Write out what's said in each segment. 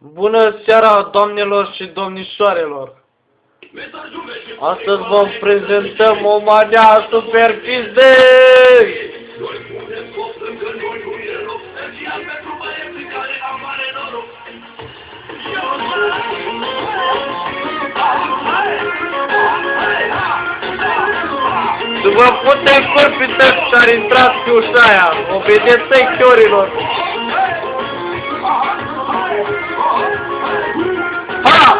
Bună seara, doamnelor și domnișoarelor! Astăzi vă prezentăm o manea Super Tuesday! Să vă puteți corpități care intrați pe ușa aia, obedeți-i chiorilor! Ha!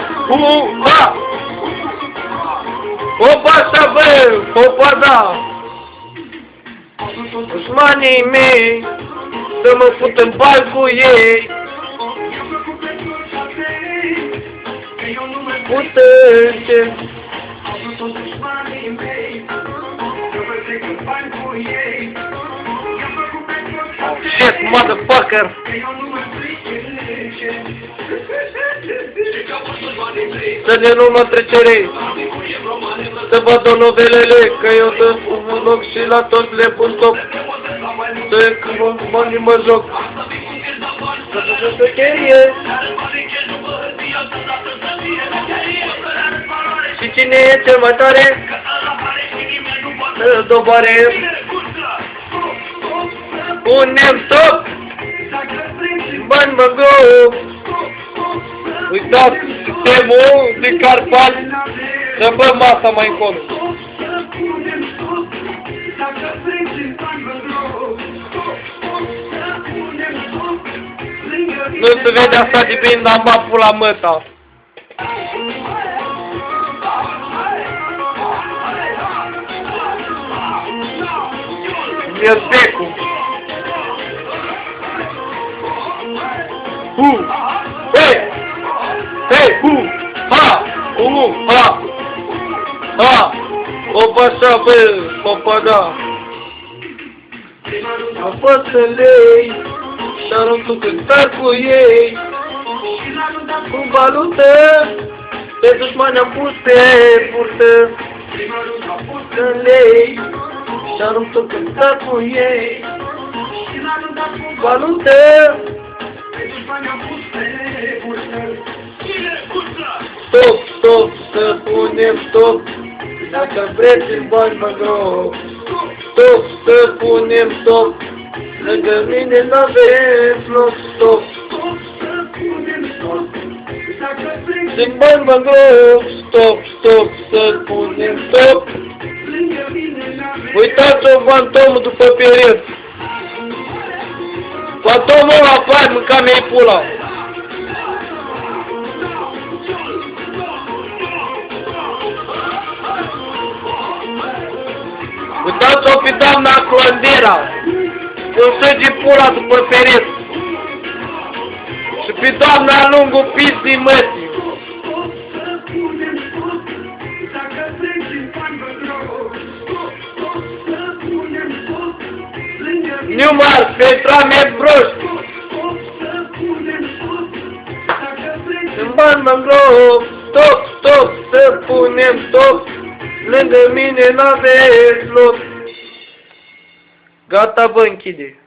Ha! Opa, așa bă! Opa, da! Dușmanii mei să mă fut în bal cu ei. Putește! Shit, motherfucker! Să ne luăm la trecere, să vă dau novelele, că eu dă un loc și la toți le pun top. Să mă joc, să cherie. Și cine e cel mai tare? Să doboare. Punem top, bani mă go. Uitați sistemul de Carpați, să băm masa mai încolo. Nu se vede asta de bine, dar m-a pula măta. Miertecu. Hei! Hei! Ha! Ha! Ha! Opa, așa, bă! Opa, da! Apăsă-lei și aruncă cântar cu ei. Cu balută pe dușmani am pus pe burtă. Apăsă-lei și aruncă cântar cu ei. Cu balută stop, stop, să punem stop. Dacă vreți în bani mă grop. Stop, să punem stop. Lângă mine n-aveți loc. Stop, în bani mă grop. Stop, stop, să punem stop. Uitați-o fantomul după pereți. Fantomul ăla apare, mânca mea-i pula. Uitați-o pe doamna Clondera, îmi săge pula după pereți. Și pe doamna lungul pisii mătii. Număr, Petra mea broști. În bani mă îngrop. Stop, stop, să punem stop. Lângă mine n-aveți loc. Gata, bă, închide.